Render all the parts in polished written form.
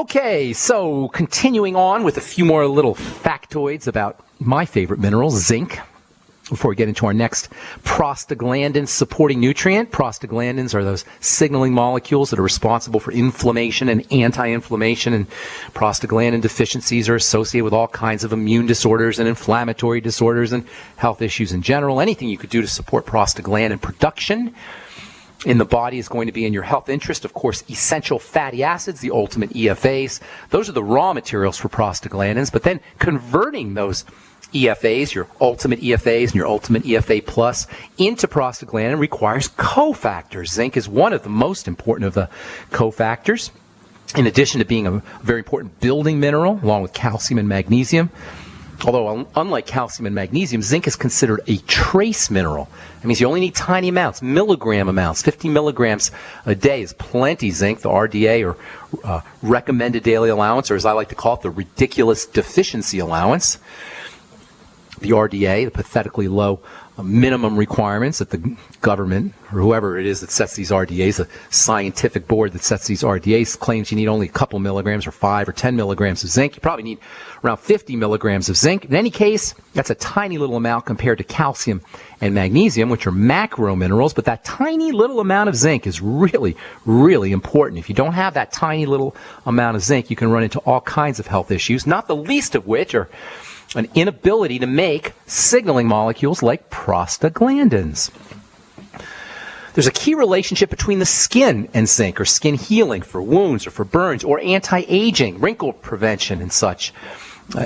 Okay, so continuing on with a few more little factoids about my favorite mineral, zinc. Before we get into our next prostaglandin supporting nutrient, prostaglandins are those signaling molecules that are responsible for inflammation and anti-inflammation, and prostaglandin deficiencies are associated with all kinds of immune disorders and inflammatory disorders and health issues in general. Anything you could do to support prostaglandin production in the body is going to be in your health interest. Of course, essential fatty acids, the ultimate EFAs, those are the raw materials for prostaglandins, but then converting those EFAs, your ultimate EFAs and your ultimate EFA plus, into prostaglandin requires cofactors. Zinc is one of the most important of the cofactors, in addition to being a very important building mineral, along with calcium and magnesium. Although, unlike calcium and magnesium, zinc is considered a trace mineral. That means you only need tiny amounts, milligram amounts. 50 milligrams a day is plenty zinc, the RDA, or recommended daily allowance, or as I like to call it, the ridiculous deficiency allowance. The RDA, the pathetically low minimum requirements that the government, or whoever it is that sets these RDAs, the scientific board that sets these RDAs, claims you need only a couple milligrams or 5 or 10 milligrams of zinc. You probably need around 50 milligrams of zinc. In any case, that's a tiny little amount compared to calcium and magnesium, which are macro minerals, but that tiny little amount of zinc is really, really important. If you don't have that tiny little amount of zinc, you can run into all kinds of health issues, not the least of which are an inability to make signaling molecules like prostaglandins. There's a key relationship between the skin and zinc, or skin healing for wounds or for burns, or anti-aging, wrinkle prevention and such,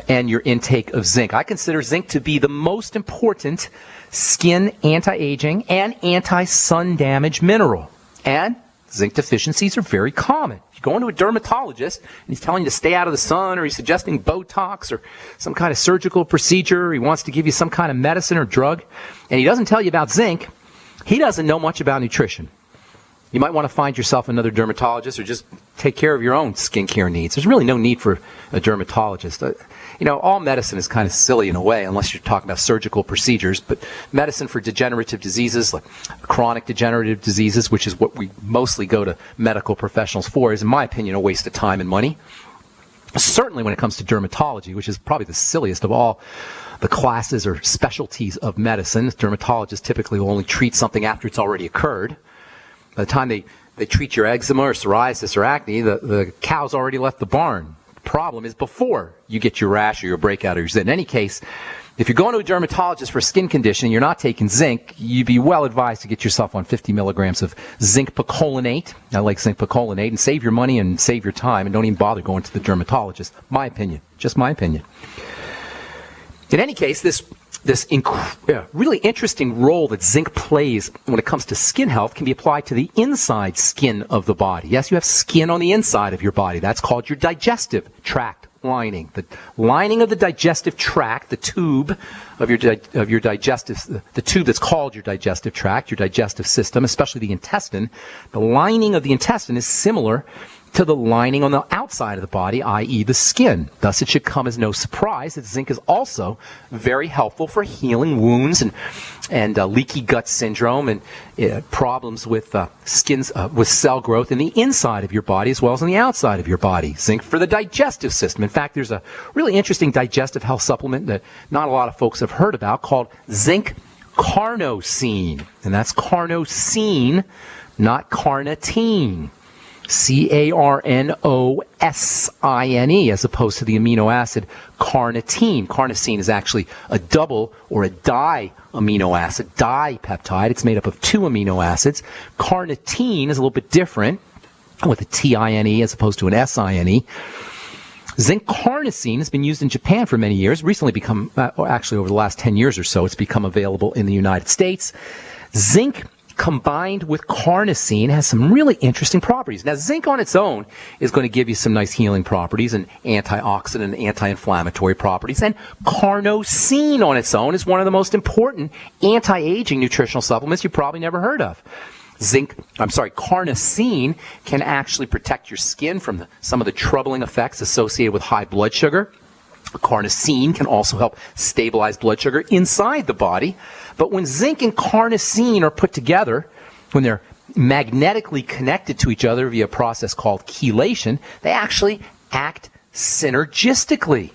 and your intake of zinc. I consider zinc to be the most important skin anti-aging and anti-sun damage mineral. And zinc deficiencies are very common. If you go into a dermatologist and he's telling you to stay out of the sun, or he's suggesting Botox or some kind of surgical procedure, or he wants to give you some kind of medicine or drug, and he doesn't tell you about zinc, he doesn't know much about nutrition. You might want to find yourself another dermatologist, or just take care of your own skincare needs. There's really no need for a dermatologist. All medicine is kind of silly in a way, unless you're talking about surgical procedures, but medicine for degenerative diseases, like chronic degenerative diseases, which is what we mostly go to medical professionals for, is, in my opinion, a waste of time and money. Certainly when it comes to dermatology, which is probably the silliest of all the classes or specialties of medicine. Dermatologists typically will only treat something after it's already occurred. By the time they treat your eczema or psoriasis or acne, the cow's already left the barn. The problem is before you get your rash or your breakout or your zit. In any case, if you're going to a dermatologist for a skin condition and you're not taking zinc, you'd be well advised to get yourself on 50 milligrams of zinc picolinate. I like zinc picolinate, and save your money and save your time, and don't even bother going to the dermatologist. My opinion. Just my opinion. In any case, this really interesting role that zinc plays when it comes to skin health can be applied to the inside skin of the body. Yes, you have skin on the inside of your body. That's called your digestive tract lining. The lining of the digestive tract, the tube of your digestive, the tube that's called your digestive tract, your digestive system, especially the intestine. The lining of the intestine is similar to the lining on the outside of the body, i.e. the skin. Thus, it should come as no surprise that zinc is also very helpful for healing wounds and leaky gut syndrome and problems with with cell growth in the inside of your body as well as on the outside of your body. Zinc for the digestive system. In fact, there's a really interesting digestive health supplement that not a lot of folks have heard about called Zinc Carnosine. And that's carnosine, not carnitine. C-A-R-N-O-S-I-N-E, as opposed to the amino acid carnitine. Carnosine is actually a double or a di-amino acid, dipeptide. It's made up of 2 amino acids. Carnitine is a little bit different, with a T-I-N-E as opposed to an S-I-N-E. Zinc carnosine has been used in Japan for many years, recently become, actually over the last 10 years or so, it's become available in the United States. Zinc combined with carnosine has some really interesting properties. Now, zinc on its own is going to give you some nice healing properties and antioxidant and anti-inflammatory properties. And carnosine on its own is one of the most important anti-aging nutritional supplements you've probably never heard of. Carnosine can actually protect your skin from some of the troubling effects associated with high blood sugar. Carnosine can also help stabilize blood sugar inside the body. But when zinc and carnosine are put together, when they're magnetically connected to each other via a process called chelation, they actually act synergistically.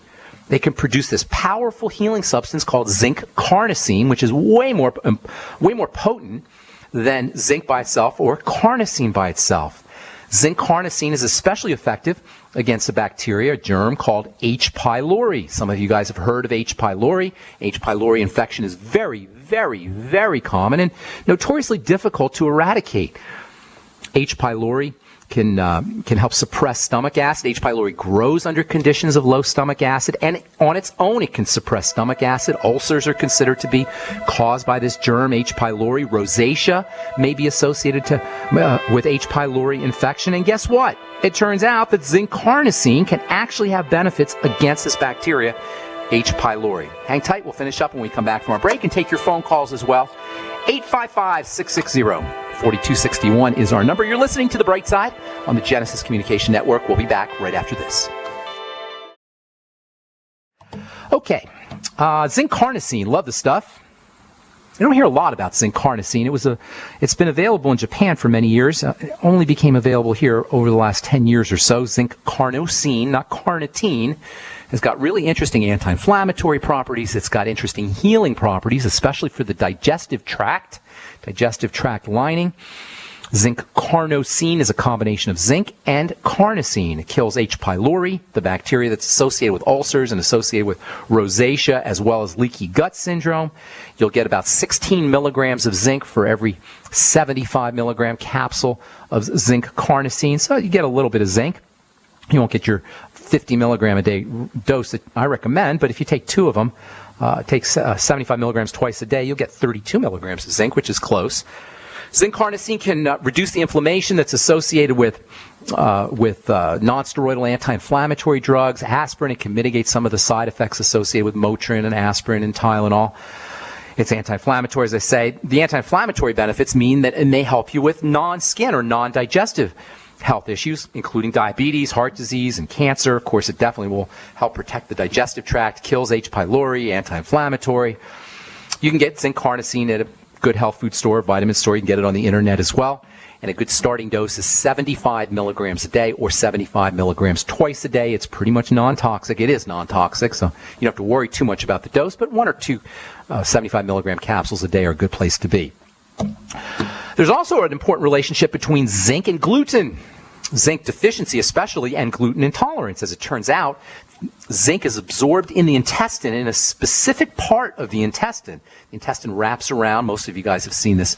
They can produce this powerful healing substance called zinc carnosine, which is way more potent than zinc by itself or carnosine by itself. Zinc carnosine is especially effective against a bacteria, a germ called H. pylori. Some of you guys have heard of H. pylori. H. pylori infection is very, very, very common and notoriously difficult to eradicate. H. pylori can help suppress stomach acid. H. pylori grows under conditions of low stomach acid, and on its own it can suppress stomach acid. Ulcers are considered to be caused by this germ, H. pylori. Rosacea may be associated with H. pylori infection, and guess what? It turns out that zinc carnosine can actually have benefits against this bacteria, H. pylori. Hang tight, we'll finish up when we come back from our break and take your phone calls as well. 855-660-4261 is our number. You're listening to The Bright Side on the Genesis Communication Network. We'll be back right after this. Okay, zinc carnosine, love the stuff. You don't hear a lot about zinc carnosine. It's been available in Japan for many years. It only became available here over the last 10 years or so. Zinc carnosine, not carnitine, has got really interesting anti-inflammatory properties. It's got interesting healing properties, especially for the digestive tract lining. Zinc carnosine is a combination of zinc and carnosine. It kills H. pylori, the bacteria that's associated with ulcers and associated with rosacea, as well as leaky gut syndrome. You'll get about 16 milligrams of zinc for every 75 milligram capsule of zinc carnosine. So you get a little bit of zinc. You won't get your 50 milligram a day dose that I recommend, but if you take two of them, take 75 milligrams twice a day, you'll get 32 milligrams of zinc, which is close. Zinc carnosine can reduce the inflammation that's associated with non-steroidal anti-inflammatory drugs. Aspirin, it can mitigate some of the side effects associated with Motrin and aspirin and Tylenol. It's anti-inflammatory, as I say. The anti-inflammatory benefits mean that it may help you with non-skin or non-digestive health issues, including diabetes, heart disease, and cancer. Of course, it definitely will help protect the digestive tract, kills H. pylori, anti-inflammatory. You can get zinc carnosine at a good health food store, vitamin store. You can get it on the internet as well. And a good starting dose is 75 milligrams a day or 75 milligrams twice a day. It's pretty much non-toxic. It is non-toxic, so you don't have to worry too much about the dose, but one or two 75 milligram capsules a day are a good place to be. There's also an important relationship between zinc and gluten. Zinc deficiency especially, and gluten intolerance. As it turns out, zinc is absorbed in the intestine, in a specific part of the intestine. The intestine wraps around. Most of you guys have seen this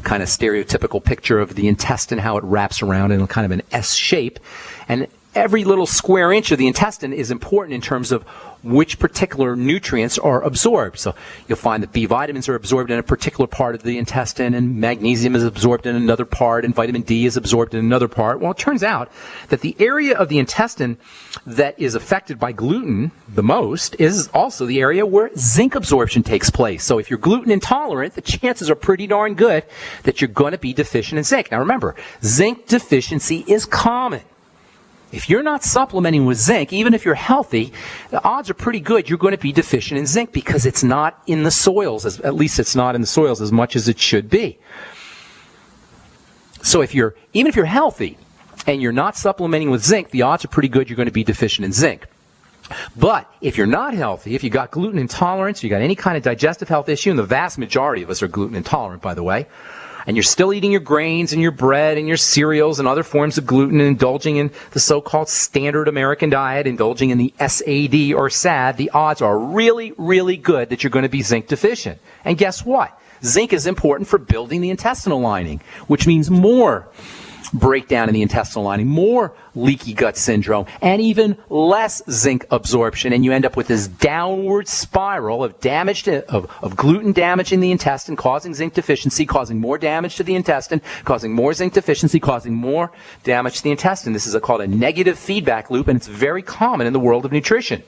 kind of stereotypical picture of the intestine, how it wraps around in kind of an S shape. And every little square inch of the intestine is important in terms of which particular nutrients are absorbed. So you'll find that B vitamins are absorbed in a particular part of the intestine, and magnesium is absorbed in another part, and vitamin D is absorbed in another part. Well, it turns out that the area of the intestine that is affected by gluten the most is also the area where zinc absorption takes place. So if you're gluten intolerant, the chances are pretty darn good that you're going to be deficient in zinc. Now remember, zinc deficiency is common. If you're not supplementing with zinc, even if you're healthy, the odds are pretty good you're going to be deficient in zinc because it's not in the soils, at least it's not in the soils as much as it should be. So even if you're healthy and you're not supplementing with zinc, the odds are pretty good you're going to be deficient in zinc. But if you're not healthy, if you got gluten intolerance, you got any kind of digestive health issue, and the vast majority of us are gluten intolerant, by the way, and you're still eating your grains and your bread and your cereals and other forms of gluten and indulging in the so-called standard American diet, indulging in the SAD or SAD, the odds are really, really good that you're going to be zinc deficient. And guess what? Zinc is important for building the intestinal lining, which means more breakdown in the intestinal lining, more leaky gut syndrome, and even less zinc absorption, and you end up with this downward spiral of damage of gluten damage in the intestine, causing zinc deficiency, causing more damage to the intestine, causing more zinc deficiency, causing more damage to the intestine. This is called a negative feedback loop, and it's very common in the world of nutrition.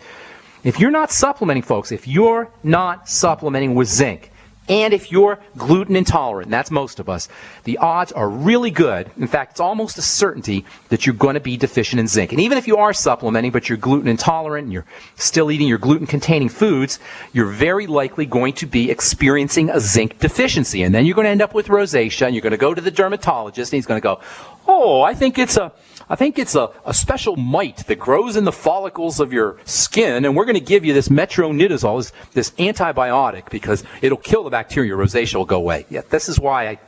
If you're not supplementing, folks, if you're not supplementing with zinc, and if you're gluten intolerant, and that's most of us, the odds are really good. In fact, it's almost a certainty that you're going to be deficient in zinc. And even if you are supplementing, but you're gluten intolerant and you're still eating your gluten-containing foods, you're very likely going to be experiencing a zinc deficiency. And then you're going to end up with rosacea, and you're going to go to the dermatologist, and he's going to go, oh, I think it's a I think it's a special mite that grows in the follicles of your skin, and we're going to give you this metronidazole, this antibiotic, because it'll kill the bacteria. Rosacea will go away. Yeah, this is why I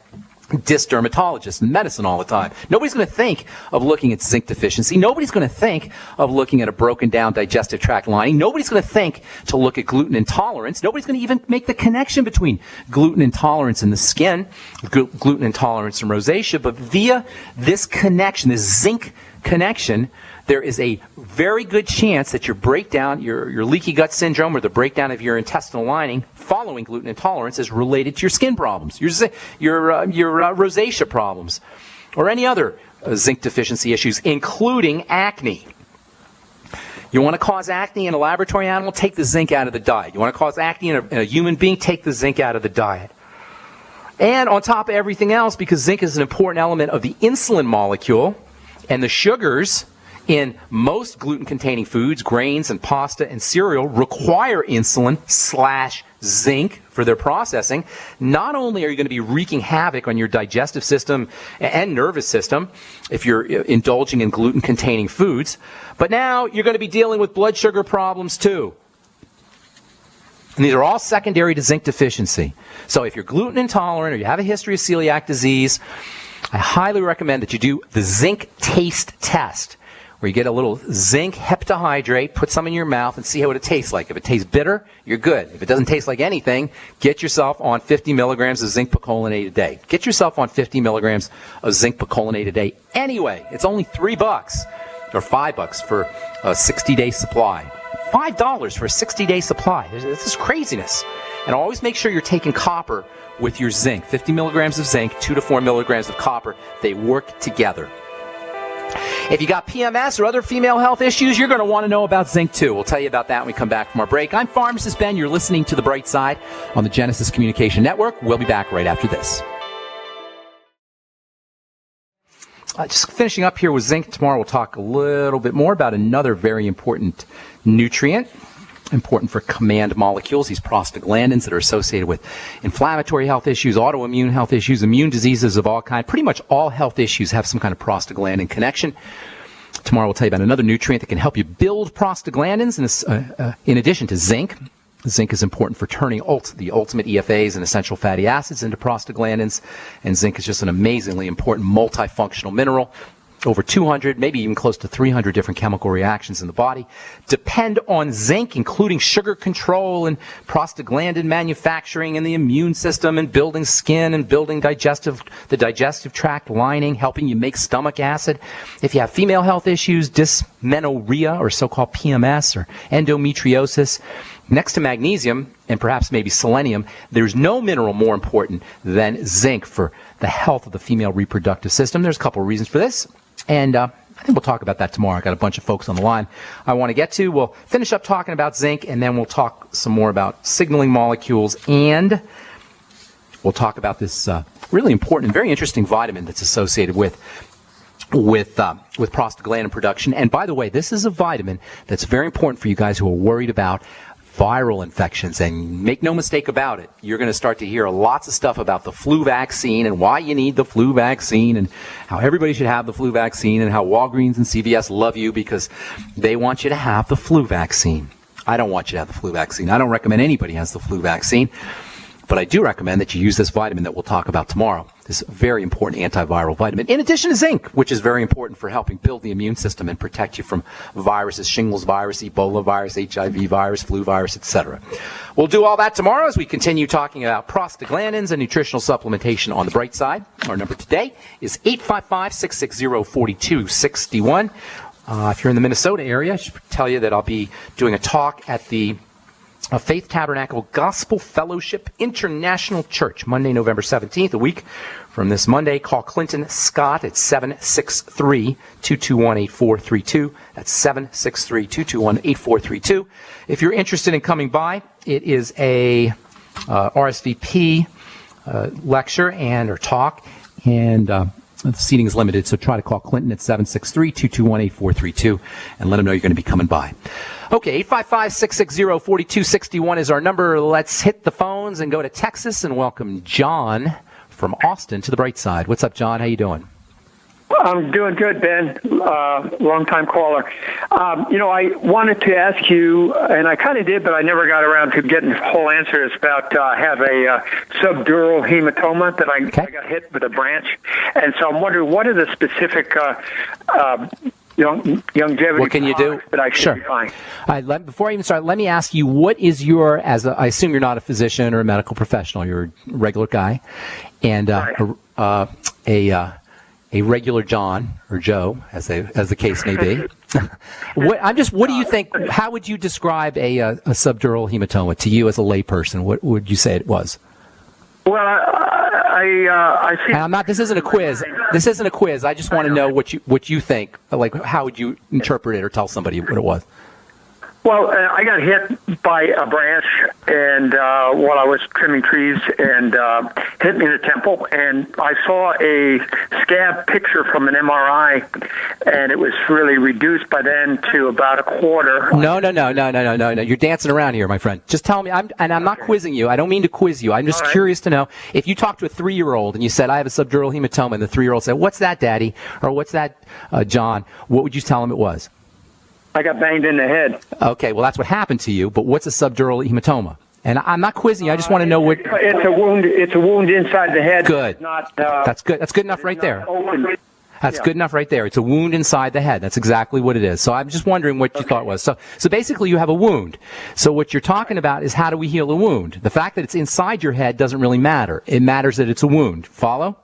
diss dermatologists and medicine all the time. Nobody's going to think of looking at zinc deficiency. Nobody's going to think of looking at a broken down digestive tract lining. Nobody's going to think to look at gluten intolerance. Nobody's going to even make the connection between gluten intolerance and the skin, gluten intolerance and rosacea. But via this connection, this zinc connection, there is a very good chance that your breakdown, your leaky gut syndrome, or the breakdown of your intestinal lining following gluten intolerance is related to your skin problems, your rosacea problems, or any other zinc deficiency issues, including acne. You want to cause acne in a laboratory animal? Take the zinc out of the diet. You want to cause acne in a human being? Take the zinc out of the diet. And on top of everything else, because zinc is an important element of the insulin molecule, and the sugars in most gluten-containing foods, grains and pasta and cereal, require insulin/zinc for their processing. Not only are you going to be wreaking havoc on your digestive system and nervous system if you're indulging in gluten-containing foods, but now you're going to be dealing with blood sugar problems too. And these are all secondary to zinc deficiency. So if you're gluten intolerant or you have a history of celiac disease, I highly recommend that you do the zinc taste test, where you get a little zinc heptahydrate, put some in your mouth, and see what it tastes like. If it tastes bitter, you're good. If it doesn't taste like anything, get yourself on 50 milligrams of zinc picolinate a day. Get yourself on 50 milligrams of zinc picolinate a day anyway. It's only $3 or $5 for a 60-day supply. $5 for a 60-day supply. This is craziness. And always make sure you're taking copper with your zinc. 50 milligrams of zinc, 2 to 4 milligrams of copper. They work together. If you got PMS or other female health issues, you're going to want to know about zinc too. We'll tell you about that when we come back from our break. I'm Pharmacist Ben. You're listening to The Bright Side on the Genesis Communication Network. We'll be back right after this. Just finishing up here with zinc. Tomorrow we'll talk a little bit more about another very important nutrient, important for command molecules, these prostaglandins that are associated with inflammatory health issues, autoimmune health issues, immune diseases of all kinds. Pretty much all health issues have some kind of prostaglandin connection. Tomorrow we'll tell you about another nutrient that can help you build prostaglandins in addition to zinc. Zinc is important for turning the ultimate EFAs and essential fatty acids into prostaglandins, and zinc is just an amazingly important multifunctional mineral. Over 200, maybe even close to 300 different chemical reactions in the body depend on zinc, including sugar control and prostaglandin manufacturing and the immune system and building skin and building the digestive tract lining, helping you make stomach acid. If you have female health issues, dysmenorrhea or so-called PMS or endometriosis, next to magnesium and perhaps maybe selenium, there's no mineral more important than zinc for the health of the female reproductive system. There's a couple of reasons for this. And I think we'll talk about that tomorrow. I've got a bunch of folks on the line I want to get to. We'll finish up talking about zinc, and then we'll talk some more about signaling molecules, and we'll talk about this really important and very interesting vitamin that's associated with prostaglandin production. And by the way, this is a vitamin that's very important for you guys who are worried about viral infections. And make no mistake about it, you're going to start to hear lots of stuff about the flu vaccine and why you need the flu vaccine and how everybody should have the flu vaccine and how Walgreens and CVS love you because they want you to have the flu vaccine. I don't want you to have the flu vaccine. I don't recommend anybody has the flu vaccine. But I do recommend that you use this vitamin that we'll talk about tomorrow, this very important antiviral vitamin, in addition to zinc, which is very important for helping build the immune system and protect you from viruses, shingles virus, Ebola virus, HIV virus, flu virus, etc. We'll do all that tomorrow as we continue talking about prostaglandins and nutritional supplementation on the bright side. Our number today is 855-660-4261. If you're in the Minnesota area, I should tell you that I'll be doing a talk at the Faith Tabernacle Gospel Fellowship International Church, Monday, November 17th, a week from this Monday. Call Clinton Scott at 763-221-8432. That's 763-221-8432. If you're interested in coming by, it is a RSVP lecture or talk, and the seating is limited, so try to call Clinton at 763-221-8432 and let him know you're going to be coming by. Okay, 855-660-4261 is our number. Let's hit the phones and go to Texas and welcome John from Austin to the bright side. What's up, John? How you doing? I'm doing good, Ben. Long-time caller. I wanted to ask you, and I kind of did, but I never got around to getting the whole answer. It's about I have a subdural haematoma that I got hit with a branch, and so I'm wondering what are the specific longevity what can you do that I should be buying? Before I even start, let me ask you, what is your, I assume you're not a physician or a medical professional, you're a regular guy, and a regular John or Joe, as the case may be. What do you think? How would you describe a subdural hematoma to you as a layperson? What would you say it was? Well, I see. And I'm not. This isn't a quiz. This isn't a quiz. I just want to know what you think. Like, how would you interpret it or tell somebody what it was? Well, I got hit by a branch, and while I was trimming trees, and hit me in the temple, and I saw a scab picture from an MRI, and it was really reduced by then to about a quarter. No. You're dancing around here, my friend. Just tell me. I'm not quizzing you. I don't mean to quiz you. I'm just curious to know if you talked to a 3-year-old and you said, "I have a subdural hematoma," and the 3-year-old said, "What's that, Daddy?" or "What's that, John?" What would you tell him it was? I got banged in the head. Okay, well, that's what happened to you, but what's a subdural hematoma? And I'm not quizzing you. I just want to know what... It's a wound. It's a wound inside the head. Good. Not, that's good. That's good enough right there. Open. That's good enough right there. It's a wound inside the head. That's exactly what it is. So I'm just wondering what you thought it was. So basically you have a wound. So what you're talking about is how do we heal a wound? The fact that it's inside your head doesn't really matter. It matters that it's a wound. Follow?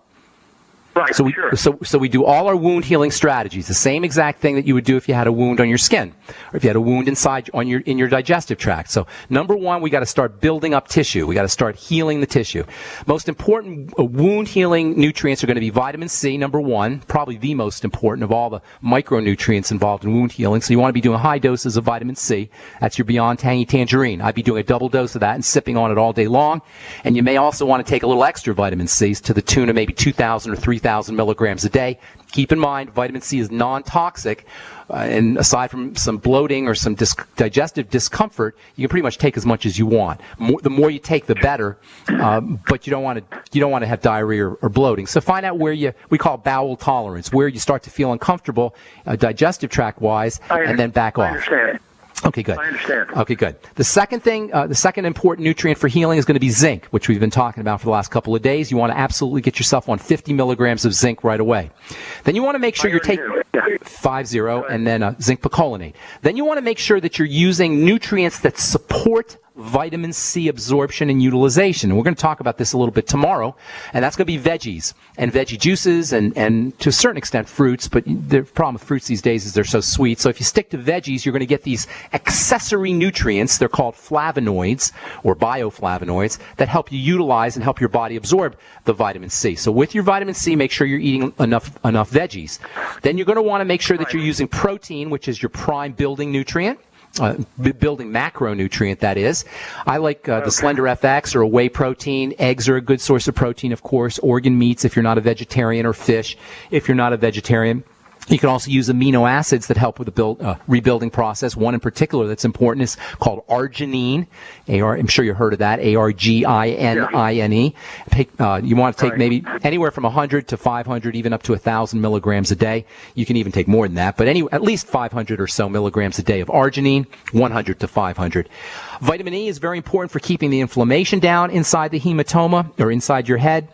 Right, so we do all our wound healing strategies, the same exact thing that you would do if you had a wound on your skin, or if you had a wound in your digestive tract. So number one, we got to start building up tissue. We got to start healing the tissue. Most important wound healing nutrients are going to be vitamin C, number one, probably the most important of all the micronutrients involved in wound healing. So you want to be doing high doses of vitamin C. That's your Beyond Tangy Tangerine. I'd be doing a double dose of that and sipping on it all day long. And you may also want to take a little extra vitamin C to the tune of maybe 2,000 or 3,000 milligrams a day. Keep in mind, vitamin C is non-toxic, and aside from some bloating or some digestive discomfort, you can pretty much take as much as you want. The more you take, the better, but you don't want to have diarrhea or bloating. So find out where we call bowel tolerance, where you start to feel uncomfortable, digestive tract wise, and then back off. I understand. Okay, good. I understand. Okay, good. The second thing, the second important nutrient for healing is going to be zinc, which we've been talking about for the last couple of days. You want to absolutely get yourself on 50 milligrams of zinc right away. Then you want to make sure you're taking 50, and then zinc picolinate. Then you want to make sure that you're using nutrients that support vitamin C absorption and utilization. And we're going to talk about this a little bit tomorrow, and that's going to be veggies and veggie juices and to a certain extent fruits, but the problem with fruits these days is they're so sweet. So if you stick to veggies, you're going to get these accessory nutrients. They're called flavonoids or bioflavonoids that help you utilize and help your body absorb the vitamin C. So with your vitamin C, make sure you're eating enough veggies. Then you're going to want to make sure that you're using protein, which is your prime building nutrient. Building macronutrient, that is. I like the Slender FX or a whey protein. Eggs are a good source of protein, of course. Organ meats if you're not a vegetarian, or fish if you're not a vegetarian. You can also use amino acids that help with the rebuilding process. One in particular that's important is called arginine. I'm sure you heard of that. Arginine. You want to take maybe anywhere from 100 to 500, even up to 1,000 milligrams a day. You can even take more than that, but at least 500 or so milligrams a day of arginine, 100 to 500. Vitamin E is very important for keeping the inflammation down inside the hematoma or inside your head.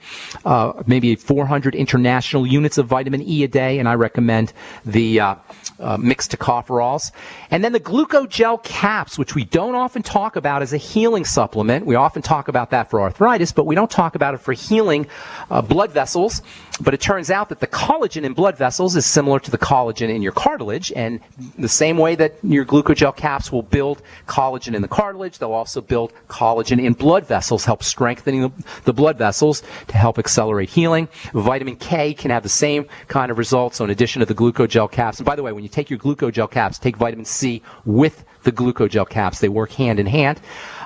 Maybe 400 international units of vitamin E a day, and I recommend the mixed tocopherols. And then the glucogel caps, which we don't often talk about as a healing supplement. We often talk about that for arthritis, but we don't talk about it for healing blood vessels. But it turns out that the collagen in blood vessels is similar to the collagen in your cartilage, and the same way that your glucogel caps will build collagen in the cartilage, they'll also build collagen in blood vessels, help strengthening the blood vessels to help accelerate healing. Vitamin K can have the same kind of results, so in addition to the glucogel caps. And by the way, when you take your glucogel caps, take vitamin C with the glucogel caps. They work hand in hand.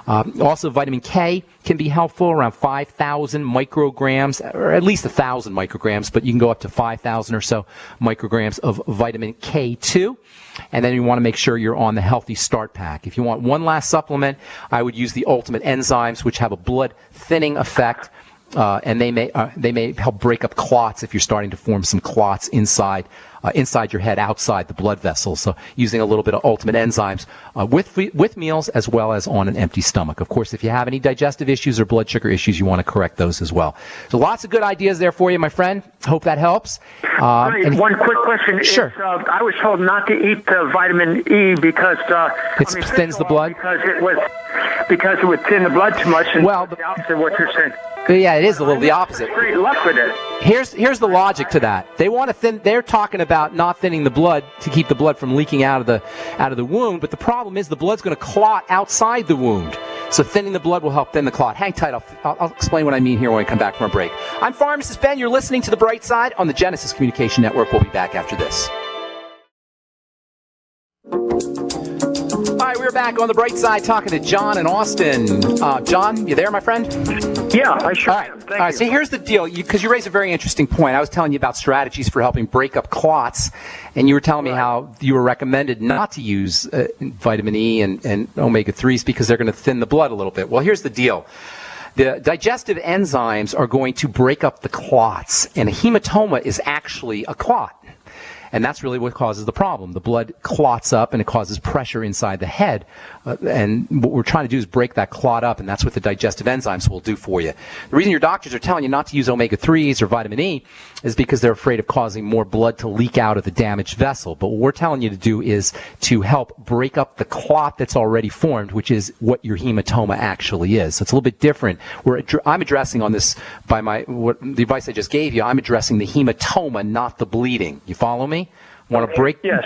Also, vitamin K can be helpful, around 5,000 micrograms, or at least 1,000 micrograms, but you can go up to 5,000 or so micrograms of vitamin K2. And then you want to make sure you're on the Healthy Start Pack. If you want one last supplement, I would use the Ultimate Enzymes, which have a blood thinning effect. and they may help break up clots if you're starting to form some clots inside your head, outside the blood vessels. So using a little bit of ultimate enzymes with meals as well as on an empty stomach. Of course, if you have any digestive issues or blood sugar issues, you want to correct those as well. So lots of good ideas there for you, my friend. Hope that helps. One quick question. Sure. I was told not to eat vitamin E because it thins the blood. Because it would thin the blood too much. And well, the opposite of what you're saying. Yeah, it is a little the opposite. Great luck with it. Here's the logic to that. They want to thin. They're talking about not thinning the blood to keep the blood from leaking out of the wound. But the problem is the blood's going to clot outside the wound. So thinning the blood will help thin the clot. Hang tight. I'll explain what I mean here when we come back from our break. I'm Pharmacist Ben. You're listening to The Bright Side on the Genesis Communication Network. We'll be back after this. All right, we're back on The Bright Side talking to John and Austin. John, you there, my friend? Yeah, I sure am. Thank you. So here's the deal, because you raised a very interesting point. I was telling you about strategies for helping break up clots, and you were telling me how you were recommended not to use vitamin E and omega-3s because they're going to thin the blood a little bit. Well, here's the deal. The digestive enzymes are going to break up the clots, and a hematoma is actually a clot. And that's really what causes the problem. The blood clots up and it causes pressure inside the head. And what we're trying to do is break that clot up, and that's what the digestive enzymes will do for you. The reason your doctors are telling you not to use omega-3s or vitamin E is because they're afraid of causing more blood to leak out of the damaged vessel. But what we're telling you to do is to help break up the clot that's already formed, which is what your hematoma actually is. So it's a little bit different. I'm addressing on this by the advice I just gave you. I'm addressing the hematoma, not the bleeding. You follow me? Want to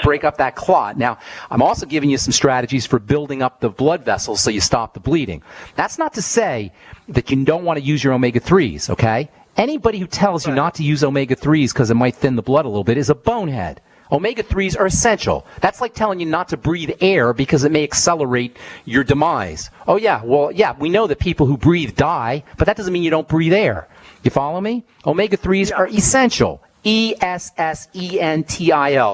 break up that clot. Now, I'm also giving you some strategies for building up the blood vessels so you stop the bleeding. That's not to say that you don't want to use your omega-3s, okay? Anybody who tells you not to use omega-3s because it might thin the blood a little bit is a bonehead. Omega-3s are essential. That's like telling you not to breathe air because it may accelerate your demise. Oh, yeah, well, yeah, we know that people who breathe die, but that doesn't mean you don't breathe air. You follow me? Omega-3s are essential. essential.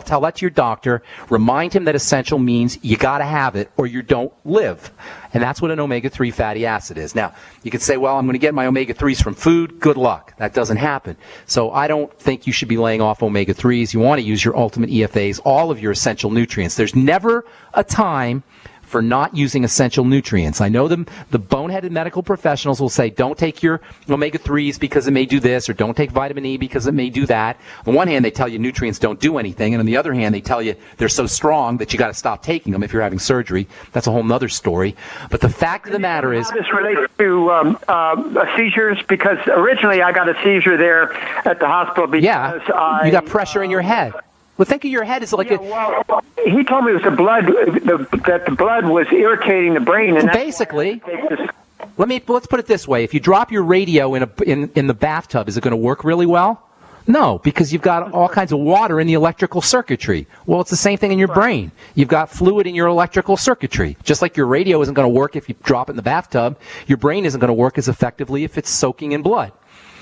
Tell that to your doctor. Remind him that essential means you got to have it or you don't live. And that's what an omega-3 fatty acid is. Now, you could say, well, I'm going to get my omega-3s from food. Good luck. That doesn't happen. So I don't think you should be laying off omega-3s. You want to use your ultimate EFAs, all of your essential nutrients. There's never a time for not using essential nutrients. I know the boneheaded medical professionals will say, don't take your omega-3s because it may do this, or don't take vitamin E because it may do that. On one hand, they tell you nutrients don't do anything, and on the other hand, they tell you they're so strong that you got to stop taking them if you're having surgery. That's a whole nother story. But the fact of the matter is... How this relates to seizures? Because originally I got a seizure there at the hospital because you got pressure in your head. Well, think of your head as like he told me it was that the blood was irritating the brain. And basically, let's put it this way: if you drop your radio in the bathtub, is it going to work really well? No, because you've got all kinds of water in the electrical circuitry. Well, it's the same thing in your brain. You've got fluid in your electrical circuitry. Just like your radio isn't going to work if you drop it in the bathtub, your brain isn't going to work as effectively if it's soaking in blood.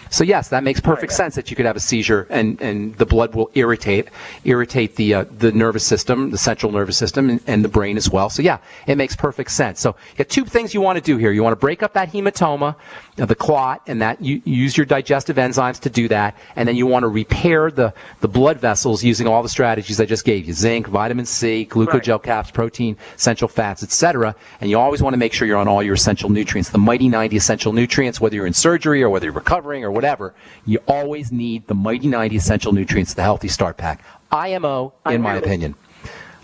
So yes, that makes perfect sense that you could have a seizure and the blood will irritate the nervous system, the central nervous system, and the brain as well. So yeah, it makes perfect sense. So you got two things you want to do here. You want to break up that hematoma, the clot, and that you use your digestive enzymes to do that, and then you want to repair the blood vessels using all the strategies I just gave you: zinc, vitamin C, glucogel caps, protein, essential fats, etc. And you always want to make sure you're on all your essential nutrients, the Mighty 90 essential nutrients, whether you're in surgery or whether you're recovering or whatever. You always need the Mighty 90 essential nutrients, the Healthy Start Pack. IMO, in my opinion.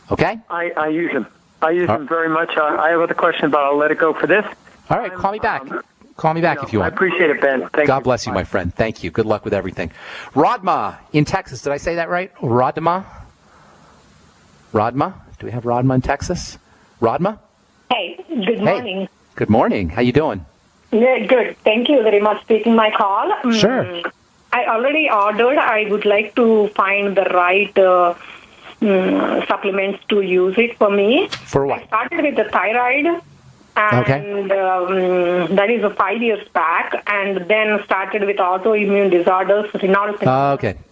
Okay? I use them. I use them very much. I have other questions, but I'll let it go for this. All right, call me back. Call me back if you want. I appreciate it, Ben. Thank you. God bless you, my friend. Thank you. Good luck with everything. Rhadma in Texas. Did I say that right? Rhadma? Rhadma? Do we have Rhadma in Texas? Rhadma? Hey, good morning. Hey. Good morning. How you doing? Yeah, good. Thank you very much for taking my call. Sure. I already ordered. I would like to find the right supplements to use it for me. For what? I started with the thyroid. And that is 5 years back, and then started with autoimmune disorders, renal.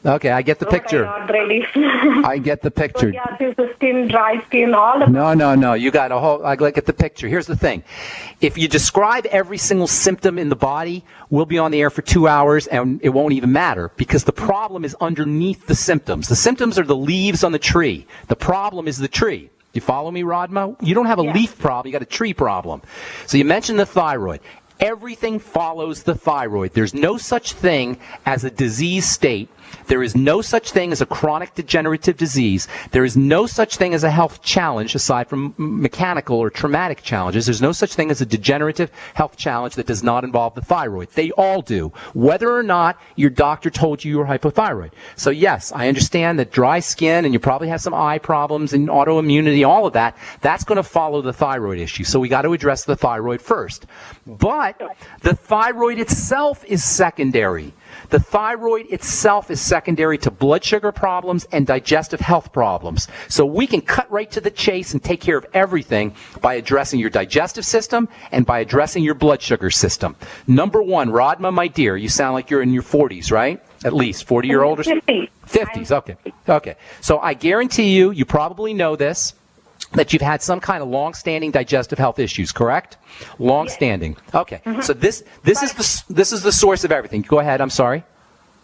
Okay, I get the picture. I get the picture. Psoriasis, skin, dry skin, all the. No. You got a whole. I get the picture. Here's the thing: if you describe every single symptom in the body, we'll be on the air for 2 hours, and it won't even matter because the problem is underneath the symptoms. The symptoms are the leaves on the tree. The problem is the tree. You follow me, Rhadma? You don't have a leaf problem, you got a tree problem. So you mentioned the thyroid. Everything follows the thyroid. There's no such thing as a disease state. There is no such thing as a chronic degenerative disease. There is no such thing as a health challenge aside from mechanical or traumatic challenges. There's no such thing as a degenerative health challenge that does not involve the thyroid. They all do, whether or not your doctor told you you were hypothyroid. So yes, I understand that dry skin and you probably have some eye problems and autoimmunity, all of that, that's going to follow the thyroid issue. So we got to address the thyroid first. But the thyroid itself is secondary. The thyroid itself is secondary to blood sugar problems and digestive health problems. So we can cut right to the chase and take care of everything by addressing your digestive system and by addressing your blood sugar system. Number one, Rhadma, my dear, you sound like you're in your 40s, right? At least 40-year-old or 50s, okay. So I guarantee you probably know this, that you've had some kind of long-standing digestive health issues, correct? Long-standing. Okay. So this is the source of everything. Go ahead. I'm sorry.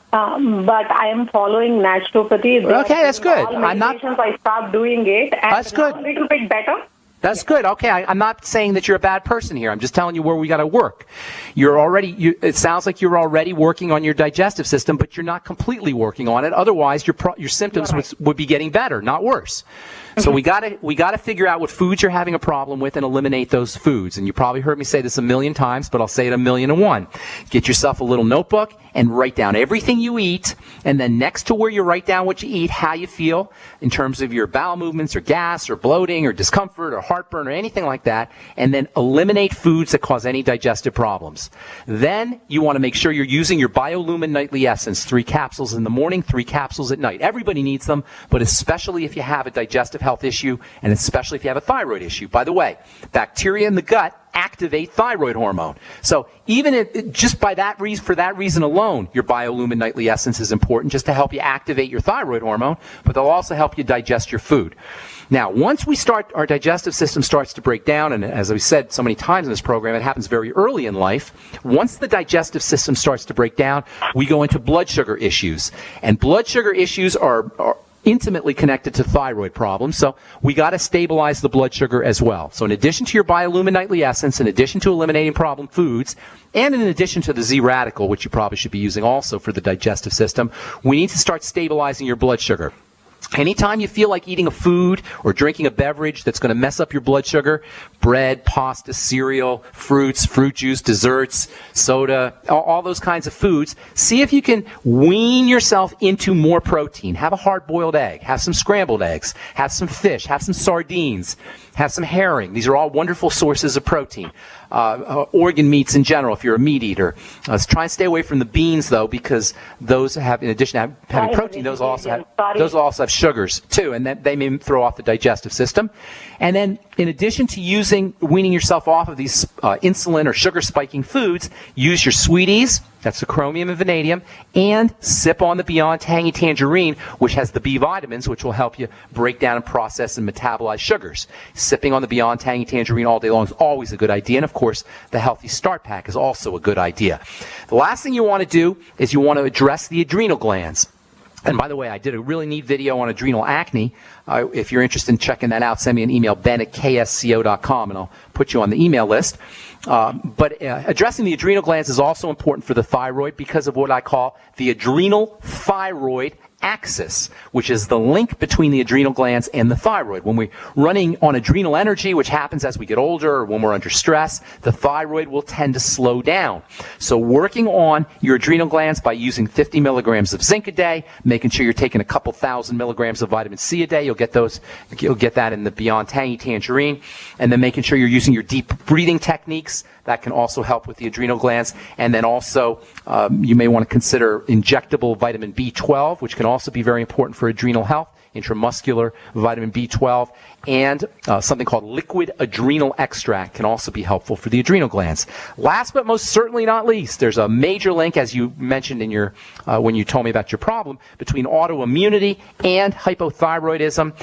But I am following naturopathy. Okay, that's good. I stopped doing it, and that's good. Now a little bit better. That's good. Okay, I'm not saying that you're a bad person here. I'm just telling you where we got to work. It sounds like you're already working on your digestive system, but you're not completely working on it. Otherwise, your symptoms would be getting better, not worse. So we got to figure out what foods you're having a problem with and eliminate those foods. And you probably heard me say this a million times, but I'll say it 1,000,001. Get yourself a little notebook and write down everything you eat, and then next to where you write down what you eat, how you feel in terms of your bowel movements or gas or bloating or discomfort or heartburn or anything like that, and then eliminate foods that cause any digestive problems. Then you want to make sure you're using your Biolumin Nightly Essence, 3 capsules in the morning, 3 capsules at night. Everybody needs them, but especially if you have a digestive health issue, and especially if you have a thyroid issue. By the way, bacteria in the gut activate thyroid hormone. So even just by that reason, for that reason alone, your Biolumin Nightly Essence is important just to help you activate your thyroid hormone, but they'll also help you digest your food. Now, once our digestive system starts to break down, and as we said so many times in this program, it happens very early in life. Once the digestive system starts to break down, we go into blood sugar issues. And blood sugar issues are intimately connected to thyroid problems, so we got to stabilize the blood sugar as well. So in addition to your Biolumin Nightly Essence, in addition to eliminating problem foods, and in addition to the Z-Radical, which you probably should be using also for the digestive system, we need to start stabilizing your blood sugar. Anytime you feel like eating a food or drinking a beverage that's going to mess up your blood sugar, bread, pasta, cereal, fruits, fruit juice, desserts, soda, all those kinds of foods, see if you can wean yourself into more protein. Have a hard-boiled egg. Have some scrambled eggs. Have some fish. Have some sardines. Have some herring. These are all wonderful sources of protein. Organ meats in general, if you're a meat eater. Try and stay away from the beans, though, because those have, in addition to having protein, those also have sugars, too, and they may throw off the digestive system. And then, in addition to weaning yourself off of these insulin or sugar-spiking foods, use your sweeties, that's the chromium and vanadium, and sip on the Beyond Tangy Tangerine, which has the B vitamins, which will help you break down and process and metabolize sugars. Sipping on the Beyond Tangy Tangerine all day long is always a good idea, and of course, the Healthy Start Pack is also a good idea. The last thing you want to do is you want to address the adrenal glands. And by the way, I did a really neat video on adrenal acne. If you're interested in checking that out, send me an email, ben@ksco.com, and I'll put you on the email list. But addressing the adrenal glands is also important for the thyroid because of what I call the adrenal thyroid axis, which is the link between the adrenal glands and the thyroid. When we're running on adrenal energy, which happens as we get older or when we're under stress, the thyroid will tend to slow down. So working on your adrenal glands by using 50 milligrams of zinc a day, making sure you're taking a couple thousand milligrams of vitamin C a day, you'll get that in the Beyond Tangy Tangerine, and then making sure you're using your deep breathing techniques. That can also help with the adrenal glands. And then also, you may want to consider injectable vitamin B12, which can also be very important for adrenal health, intramuscular vitamin B12, and something called liquid adrenal extract can also be helpful for the adrenal glands. Last but most certainly not least, there's a major link, as you mentioned in your when you told me about your problem, between autoimmunity and hypothyroidism.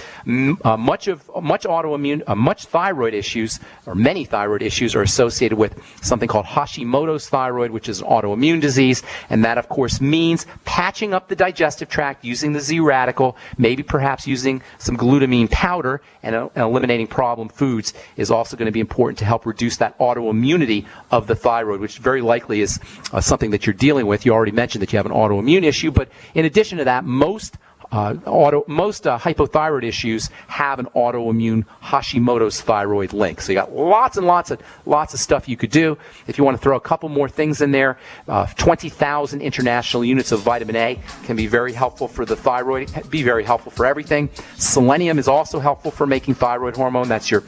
Much thyroid issues, or many thyroid issues, are associated with something called Hashimoto's thyroid, which is an autoimmune disease, and that, of course, means patching up the digestive tract using the Z radical, maybe perhaps using some glutamine powder, and eliminating problem foods is also going to be important to help reduce that autoimmunity of the thyroid, which very likely is something that you're dealing with. You already mentioned that you have an autoimmune issue, but in addition to that, most hypothyroid issues have an autoimmune Hashimoto's thyroid link. So you got lots and lots of stuff you could do. If you want to throw a couple more things in there, 20,000 international units of vitamin A can be very helpful for the thyroid, be very helpful for everything. Selenium is also helpful for making thyroid hormone. That's your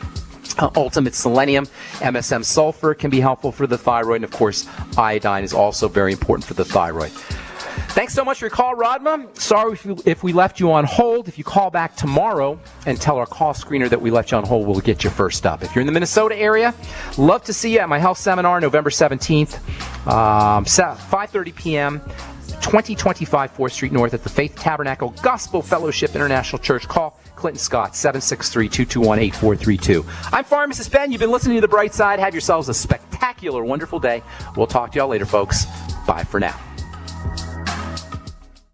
ultimate selenium. MSM sulfur can be helpful for the thyroid. And of course, iodine is also very important for the thyroid. Thanks so much for your call, Rhadma. Sorry if we left you on hold. If you call back tomorrow and tell our call screener that we left you on hold, we'll get you first up. If you're in the Minnesota area, love to see you at my health seminar November 17th, 5:30 p.m., 2025 4th Street North at the Faith Tabernacle Gospel Fellowship International Church. Call Clinton Scott, 763-221-8432. I'm Pharmacist Ben. You've been listening to The Bright Side. Have yourselves a spectacular, wonderful day. We'll talk to y'all later, folks. Bye for now.